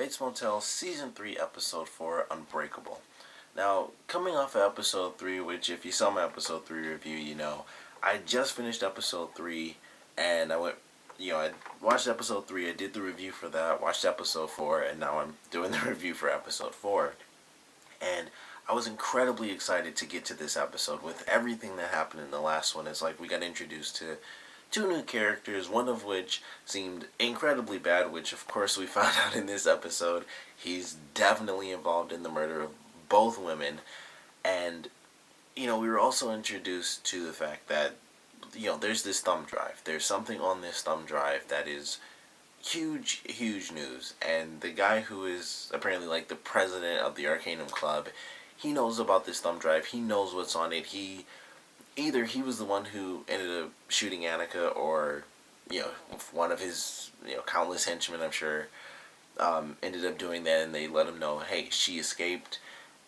It's Motel Season 3, Episode 4, Unbreak-Able. Now, coming off of Episode 3, which if you saw my Episode 3 review, you know, I just finished Episode 3, and I watched Episode 3, I did the review for that, watched Episode 4, and now I'm doing the review for Episode 4. And I was incredibly excited to get to this episode with everything that happened in the last one. It's like we got introduced to two new characters, one of which seemed incredibly bad, which of course we found out in this episode. He's definitely involved in the murder of both women. And, we were also introduced to the fact that, there's this thumb drive. There's something on this thumb drive that is huge, huge news. And the guy who is apparently like the president of the Arcanum Club, he knows about this thumb drive. He knows what's on it. Either he was the one who ended up shooting Annika, or one of his countless henchmen, I'm sure, ended up doing that, and they let him know, hey, she escaped.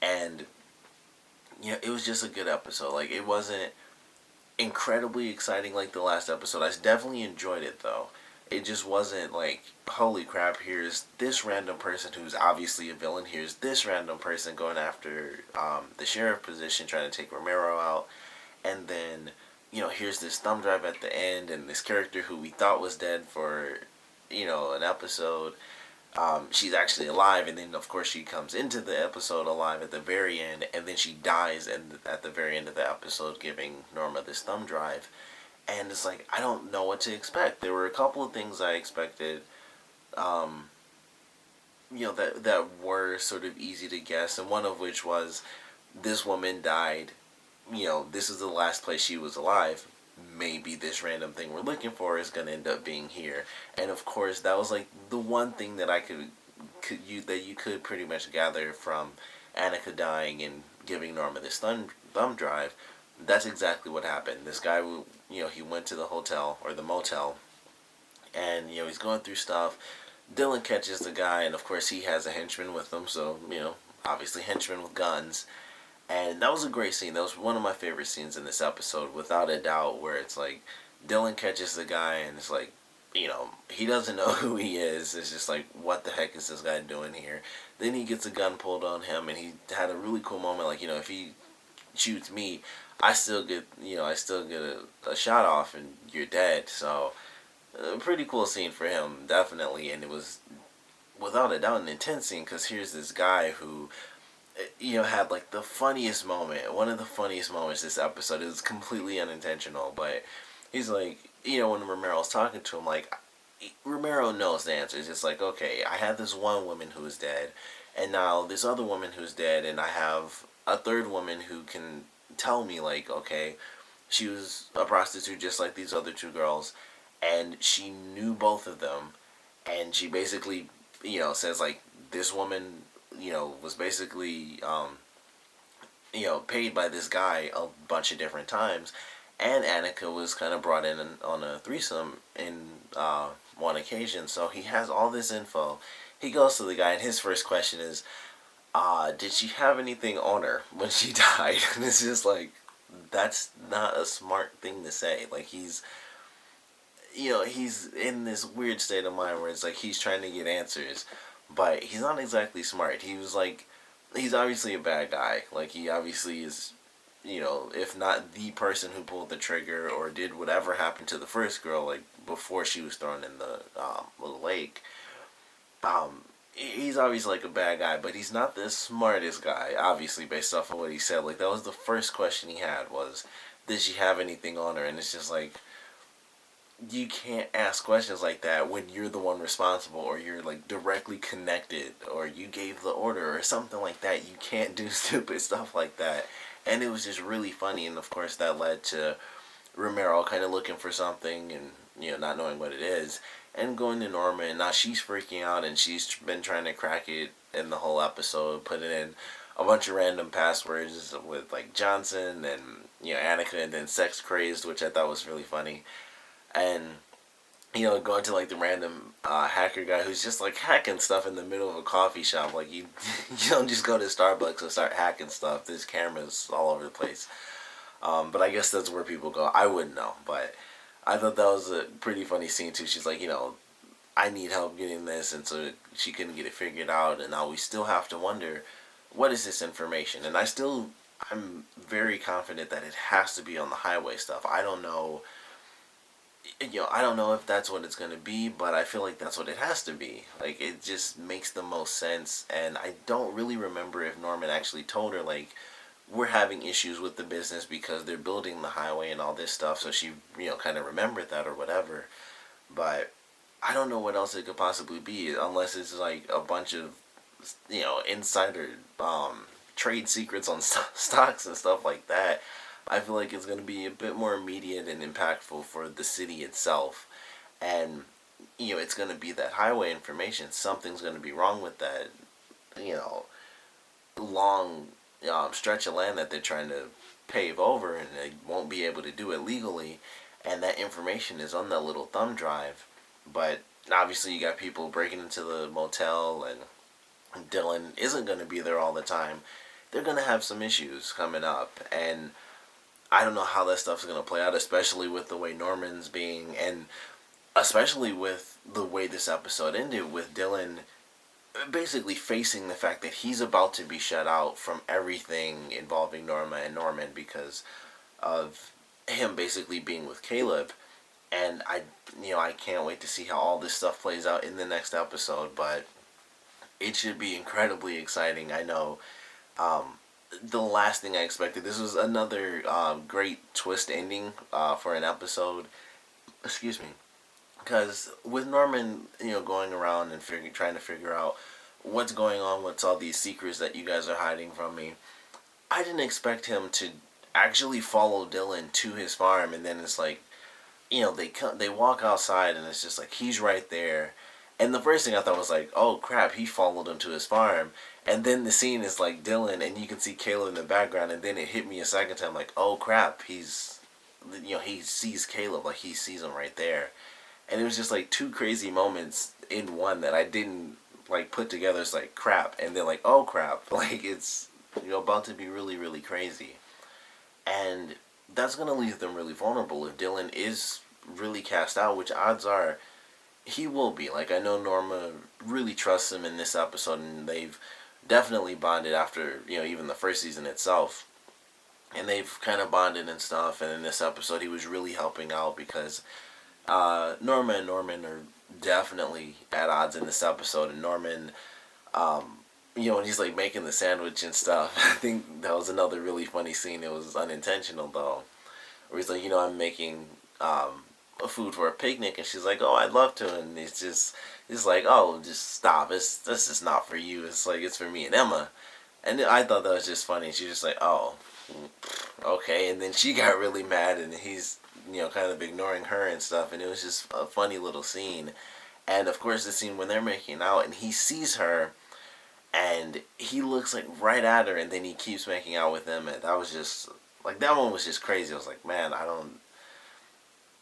And it was just a good episode. Like, it wasn't incredibly exciting like the last episode. I definitely enjoyed it, though. It just wasn't like, holy crap, here's this random person who's obviously a villain, here's this random person going after the sheriff position, trying to take Romero out. And then, here's this thumb drive at the end, and this character who we thought was dead for, an episode. She's actually alive, and then, of course, she comes into the episode alive at the very end, and then she dies at the very end of the episode, giving Norma this thumb drive. And it's like, I don't know what to expect. There were a couple of things I expected, that were sort of easy to guess, and one of which was this woman died. This is the last place she was alive. Maybe this random thing we're looking for is going to end up being here. And of course, that was like the one thing that you could pretty much gather from Annika dying and giving Norma this thumb drive. That's exactly what happened. This guy, he went to the hotel, or the motel, and, he's going through stuff. Dylan catches the guy, and of course he has a henchman with him, so, obviously henchmen with guns. And that was a great scene. That was one of my favorite scenes in this episode, without a doubt, where it's like, Dylan catches the guy, and it's like, he doesn't know who he is. It's just like, what the heck is this guy doing here? Then he gets a gun pulled on him, and he had a really cool moment, like, if he shoots me, I still get a shot off, and you're dead. So, a pretty cool scene for him, definitely. And it was, without a doubt, an intense scene, because here's this guy who had like the funniest moment, one of the funniest moments this episode. It was completely unintentional, but he's like, when Romero's talking to him, like, Romero knows the answer. It's just like, okay, I had this one woman who is dead, and now this other woman who's dead, and I have a third woman who can tell me, like, okay, she was a prostitute just like these other two girls, and she knew both of them, and she basically, says, like, this woman was basically, paid by this guy a bunch of different times. And Annika was kind of brought in on a threesome in one occasion. So he has all this info. He goes to the guy, and his first question is, did she have anything on her when she died? And it's just like, that's not a smart thing to say. Like, he's in this weird state of mind where it's like he's trying to get answers, but he's not exactly smart. He's obviously a bad guy. Like, he obviously is, if not the person who pulled the trigger or did whatever happened to the first girl, like, before she was thrown in the lake. He's obviously, like, a bad guy, but he's not the smartest guy, obviously, based off of what he said. Like, that was the first question he had was, did she have anything on her? And it's just like, you can't ask questions like that when you're the one responsible, or you're like directly connected, or you gave the order or something like that. You can't do stupid stuff like that. And it was just really funny, and of course that led to Romero kind of looking for something and not knowing what it is, and going to Norma, and now she's freaking out, and she's been trying to crack it in the whole episode, putting in a bunch of random passwords with like Johnson and Annika, and then Sex Crazed, which I thought was really funny. And, going to, like, the random hacker guy who's just, like, hacking stuff in the middle of a coffee shop. Like, you don't just go to Starbucks and start hacking stuff. There's cameras all over the place. But I guess that's where people go. I wouldn't know. But I thought that was a pretty funny scene, too. She's like, I need help getting this, and so she couldn't get it figured out, and now we still have to wonder, what is this information? And I'm very confident that it has to be on the highway stuff. I don't know, I don't know if that's what it's going to be, but I feel like that's what it has to be. Like, it just makes the most sense, and I don't really remember if Norman actually told her, like, we're having issues with the business because they're building the highway and all this stuff, so she, kind of remembered that or whatever. But I don't know what else it could possibly be, unless it's like a bunch of, insider trade secrets on stocks and stuff like that. I feel like it's going to be a bit more immediate and impactful for the city itself. And, it's going to be that highway information. Something's going to be wrong with that, you know, long stretch of land that they're trying to pave over, and they won't be able to do it legally. And that information is on that little thumb drive. But obviously, you got people breaking into the motel, and Dylan isn't going to be there all the time. They're going to have some issues coming up. And I don't know how that stuff's going to play out, especially with the way Norman's being, and especially with the way this episode ended, with Dylan basically facing the fact that he's about to be shut out from everything involving Norma and Norman because of him basically being with Caleb. And I can't wait to see how all this stuff plays out in the next episode, but it should be incredibly exciting. I know the last thing I expected, this was another great twist ending for an episode. Excuse me. Because with Norman, going around and trying to figure out what's going on, what's all these secrets that you guys are hiding from me, I didn't expect him to actually follow Dylan to his farm, and then it's like, they walk outside, and it's just like he's right there. And the first thing I thought was like, oh crap, he followed him to his farm. And then the scene is like Dylan, and you can see Caleb in the background, and then it hit me a second time, like, oh crap, he sees Caleb, like he sees him right there. And it was just like two crazy moments in one that I didn't like put together. It's like crap, and then like, oh crap, like it's about to be really, really crazy. And that's gonna leave them really vulnerable if Dylan is really cast out, which odds are he will be. Like, I know Norma really trusts him in this episode, and they've definitely bonded after, even the first season itself. And they've kind of bonded and stuff, and in this episode he was really helping out because Norma and Norman are definitely at odds in this episode, and Norman, when he's like making the sandwich and stuff, I think that was another really funny scene. It was unintentional though, where he's like, I'm making a food for a picnic, and she's like, oh, I'd love to, and it's like, oh, just stop, this is not for you, it's like, it's for me and Emma. And I thought that was just funny. She's just like, oh, okay, and then she got really mad, and he's kind of ignoring her and stuff, and it was just a funny little scene. And of course the scene when they're making out and he sees her and he looks like right at her, and then he keeps making out with him, and that was just like, that one was just crazy. I was like, man,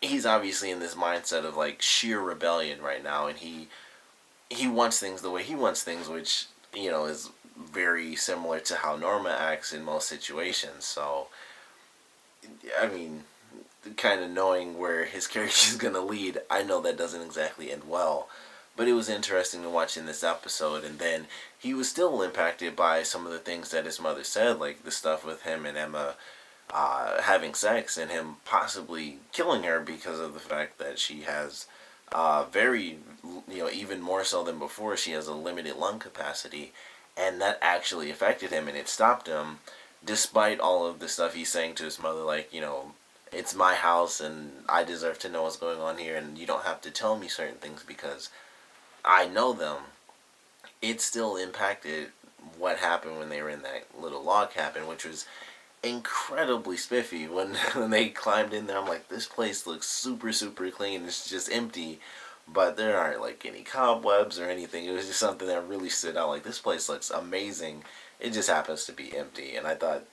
he's obviously in this mindset of like sheer rebellion right now, and he wants things the way he wants things, which is very similar to how Norma acts in most situations. So I mean, kind of knowing where his character is going to lead, I know that doesn't exactly end well. But it was interesting to watch in this episode. And then he was still impacted by some of the things that his mother said, like the stuff with him and Emma having sex, and him possibly killing her because of the fact that she has very, even more so than before, she has a limited lung capacity. And that actually affected him, and it stopped him, despite all of the stuff he's saying to his mother, like, it's my house and I deserve to know what's going on here, and you don't have to tell me certain things because I know them. It still impacted what happened when they were in that little log cabin, which was incredibly spiffy. When they climbed in there, I'm like, this place looks super, super clean. It's just empty, but there aren't like any cobwebs or anything. It was just something that really stood out. Like, this place looks amazing. It just happens to be empty. And I thought,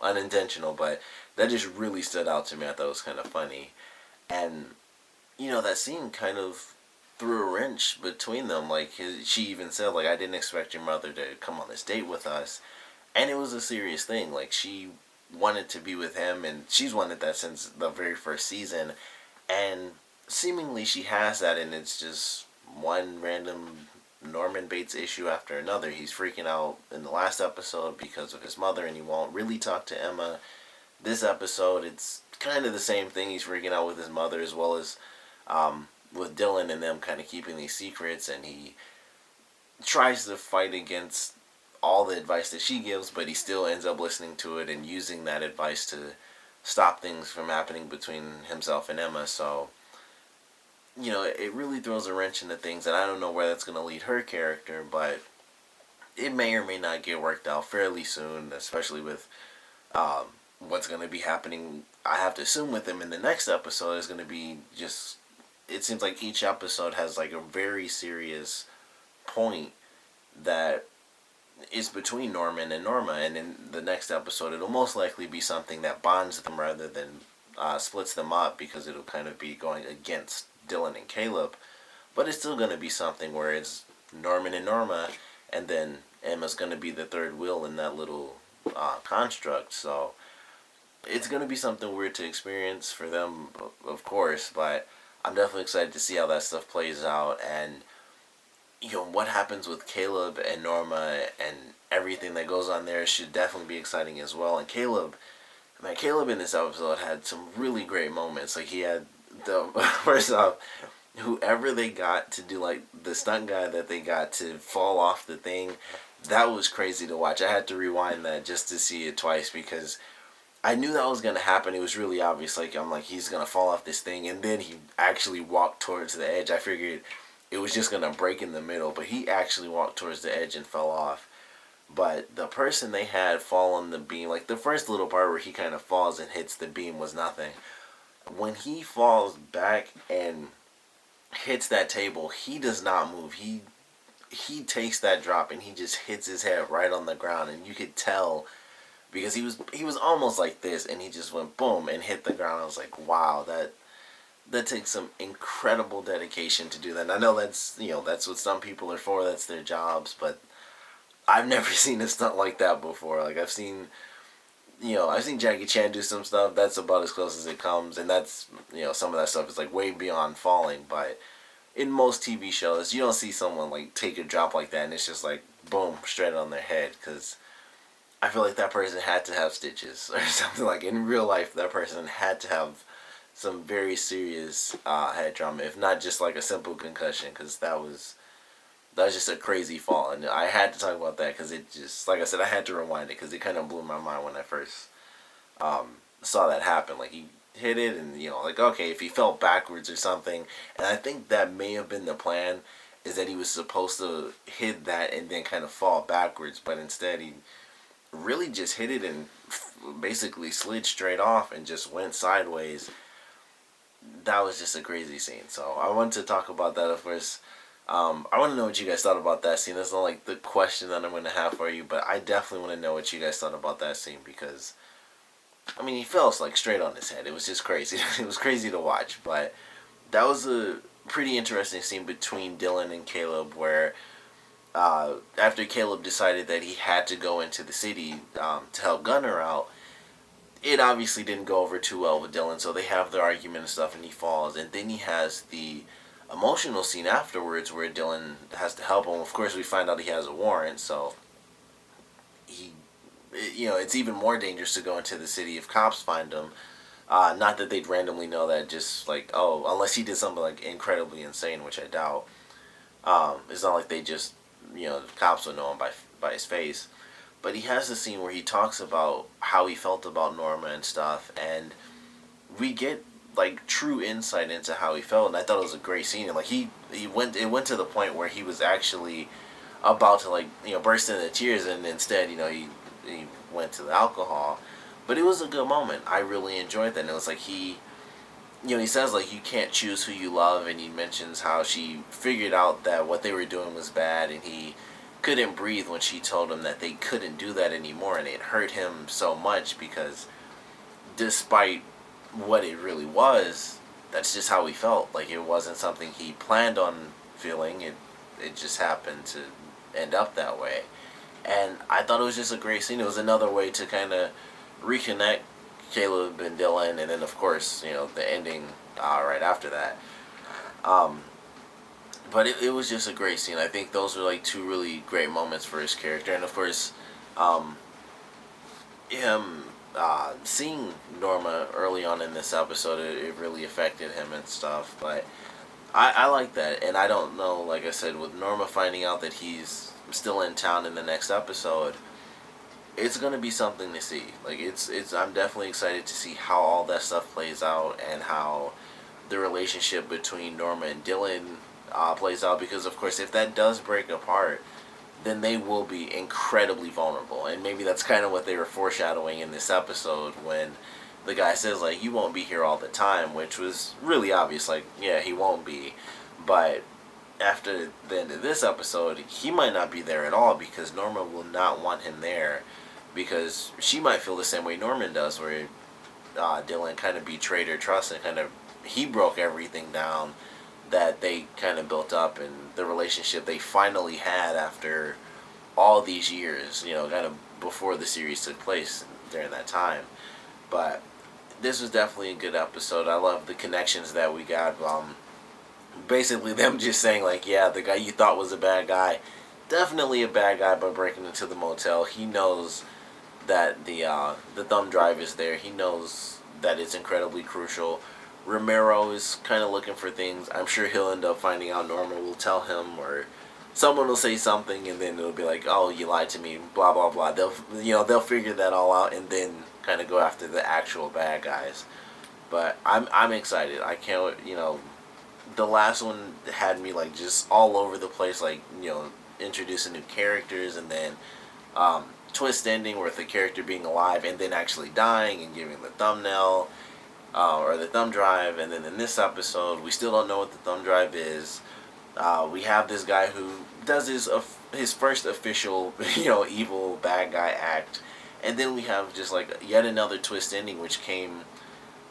unintentional, but that just really stood out to me. I thought it was kind of funny. And, that scene kind of threw a wrench between them. Like, she even said, like, I didn't expect your mother to come on this date with us. And it was a serious thing. Like, she wanted to be with him, and she's wanted that since the very first season. And seemingly she has that, and it's just one random Norman Bates issue after another. He's freaking out in the last episode because of his mother, and he won't really talk to Emma. This episode, it's kind of the same thing. He's freaking out with his mother, as well as with Dylan and them kind of keeping these secrets, and he tries to fight against all the advice that she gives, but he still ends up listening to it and using that advice to stop things from happening between himself and Emma. So, it really throws a wrench into things, and I don't know where that's going to lead her character, but it may or may not get worked out fairly soon, especially with what's going to be happening. I have to assume with him in the next episode is going to be just, it seems like each episode has like a very serious point that is between Norman and Norma, and in the next episode it'll most likely be something that bonds them rather than splits them up, because it'll kind of be going against Dylan and Caleb, but it's still going to be something where it's Norman and Norma, and then Emma's going to be the third wheel in that little construct. So it's going to be something weird to experience for them, of course, but I'm definitely excited to see how that stuff plays out, and what happens with Caleb and Norma and everything that goes on there should definitely be exciting as well. And Caleb in this episode had some really great moments. Like, he had first off, whoever they got to do, like, the stunt guy that they got to fall off the thing, that was crazy to watch. I had to rewind that just to see it twice, because I knew that was going to happen. It was really obvious. Like, I'm like, he's going to fall off this thing, and then he actually walked towards the edge. I figured it was just going to break in the middle, but he actually walked towards the edge and fell off. But the person they had fall on the beam, like the first little part where he kind of falls and hits the beam, was nothing. When he falls back and hits that table, he does not move. He takes that drop and he just hits his head right on the ground, and you could tell, because he was almost like this, and he just went boom and hit the ground. I was like, wow, that takes some incredible dedication to do that. And I know that's what some people are for. That's their jobs. But I've never seen a stunt like that before. Like, I've seen Jackie Chan do some stuff. That's about as close as it comes. And that's, some of that stuff is like way beyond falling. But in most TV shows, you don't see someone like take a drop like that and it's just like boom, straight on their head. Because I feel like that person had to have stitches or something. Like, in real life, that person had to have some very serious head trauma, if not just like a simple concussion, because that was just a crazy fall. And I had to talk about that because it just, like I said, I had to rewind it because it kind of blew my mind when I first saw that happen. Like, he hit it, and like, okay, if he fell backwards or something, and I think that may have been the plan, is that he was supposed to hit that and then kind of fall backwards, but instead he really just hit it and basically slid straight off and just went sideways. That was just a crazy scene. So I wanted to talk about that, of course. I want to know what you guys thought about that scene. That's not like the question that I'm going to have for you, but I definitely want to know what you guys thought about that scene, because he fell like straight on his head. It was just crazy. It was crazy to watch, but that was a pretty interesting scene between Dylan and Caleb, where after Caleb decided that he had to go into the city to help Gunnar out, it obviously didn't go over too well with Dylan, so they have their argument and stuff, and he falls, and then he has the emotional scene afterwards where Dylan has to help him. Of course, we find out he has a warrant, so it's even more dangerous to go into the city if cops find him. Not that they'd randomly know that, just like, unless he did something like incredibly insane, which I doubt. It's not like they just, the cops would know him by his face. But he has the scene where he talks about how he felt about Norma and stuff, and we get like true insight into how he felt, and I thought it was a great scene. And like, it went to the point where he was actually about to like burst into tears, and instead he went to the alcohol. But it was a good moment. I really enjoyed that. And it was like he says like, you can't choose who you love, and he mentions how she figured out that what they were doing was bad, and he couldn't breathe when she told him that they couldn't do that anymore, and it hurt him so much because despite what it really was, that's just how he felt. Like, it wasn't something he planned on feeling. It just happened to end up that way. And I thought it was just a great scene. It was another way to kind of reconnect Caleb and Dylan, and then of course the ending right after that. But it was just a great scene. I think those were like two really great moments for his character, and of course, um, him seeing Norma early on in this episode, it really affected him and stuff. But I like that, and I don't know. Like I said, with Norma finding out that he's still in town in the next episode, it's gonna be something to see. Like it's I'm definitely excited to see how all that stuff plays out and how the relationship between Norma and Dylan plays out. Because of course, if that does break apart, then they will be incredibly vulnerable. And maybe that's kind of what they were foreshadowing in this episode when the guy says, like, you won't be here all the time, which was really obvious. Like, yeah, he won't be. But after the end of this episode, he might not be there at all because Norma will not want him there because she might feel the same way Norman does, where Dylan kind of betrayed her trust and kind of he broke everything down that they kind of built up and the relationship they finally had after all these years, you know, kind of before the series took place during that time. But this was definitely a good episode. I love the connections that we got. Basically, them just saying, like, yeah, the guy you thought was a bad guy, definitely a bad guy by breaking into the motel. He knows that the thumb drive is there. He knows that it's incredibly crucial. Romero is kind of looking for things. I'm sure he'll end up finding out. Norma will tell him, or someone will say something, and then it'll be like, "Oh, you lied to me." Blah blah blah. They'll figure that all out, and then kind of go after the actual bad guys. But I'm excited. I can't. The last one had me like just all over the place. Like introducing new characters, and then twist ending with the character being alive and then actually dying and giving the thumbnail. Or the thumb drive, and then in this episode, we still don't know what the thumb drive is. We have this guy who does his first official, evil bad guy act, and then we have just like yet another twist ending, which came,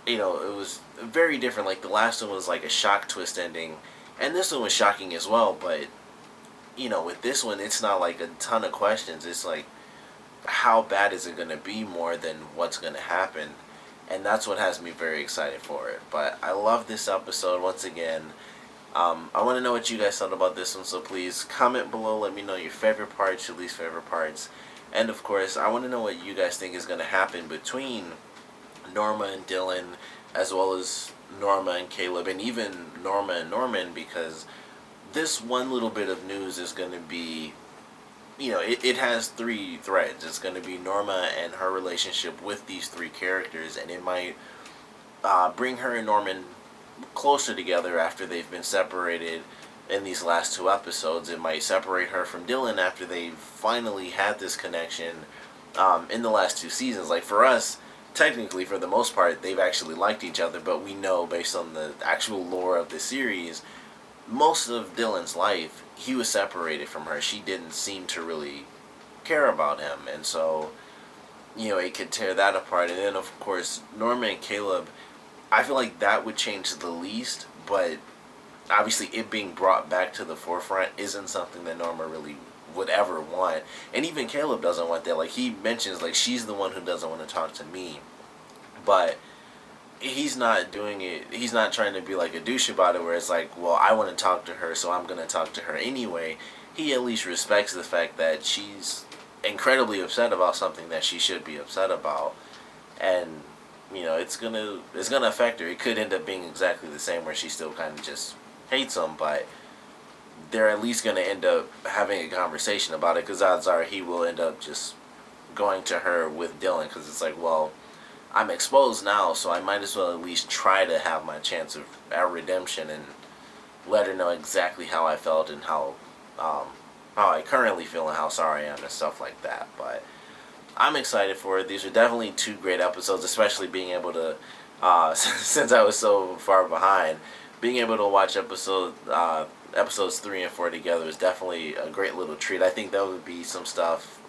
it was very different. Like the last one was like a shock twist ending, and this one was shocking as well. But with this one, it's not like a ton of questions. It's like, how bad is it going to be more than what's going to happen? And that's what has me very excited for it. But I love this episode once again. I want to know what you guys thought about this one, so please comment below. Let me know your favorite parts, your least favorite parts. And of course, I want to know what you guys think is going to happen between Norma and Dylan, as well as Norma and Caleb, and even Norma and Norman, because this one little bit of news is going to be, it has three threads. It's going to be Norma and her relationship with these three characters, and it might bring her and Norman closer together after they've been separated in these last two episodes. It might separate her from Dylan after they've finally had this connection in the last two seasons. Like for us, technically, for the most part, they've actually liked each other, but we know based on the actual lore of the series, most of Dylan's life, he was separated from her. She didn't seem to really care about him, and so, it could tear that apart. And then, of course, Norma and Caleb, I feel like that would change the least, but obviously it being brought back to the forefront isn't something that Norma really would ever want. And even Caleb doesn't want that. Like, he mentions, like, she's the one who doesn't want to talk to me. But he's not doing it, he's not trying to be like a douche about it, where it's like, well, I want to talk to her, so I'm going to talk to her anyway. He at least respects the fact that she's incredibly upset about something that she should be upset about. And, it's gonna affect her. It could end up being exactly the same, where she still kind of just hates him, but they're at least going to end up having a conversation about it, because odds are he will end up just going to her with Dylan, because it's like, well, I'm exposed now, so I might as well at least try to have my chance of redemption and let her know exactly how I felt and how I currently feel and how sorry I am and stuff like that. But I'm excited for it. These are definitely two great episodes, especially being able to, since I was so far behind, being able to watch episodes 3 and 4 together is definitely a great little treat. I think that would be some stuff,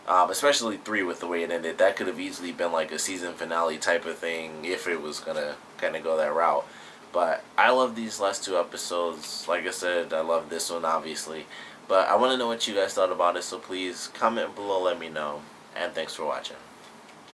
especially 3 with the way it ended. That could have easily been like a season finale type of thing if it was going to kind of go that route. But I love these last 2 episodes. Like I said, I love this one, obviously. But I want to know what you guys thought about it, so please comment below, let me know. And thanks for watching.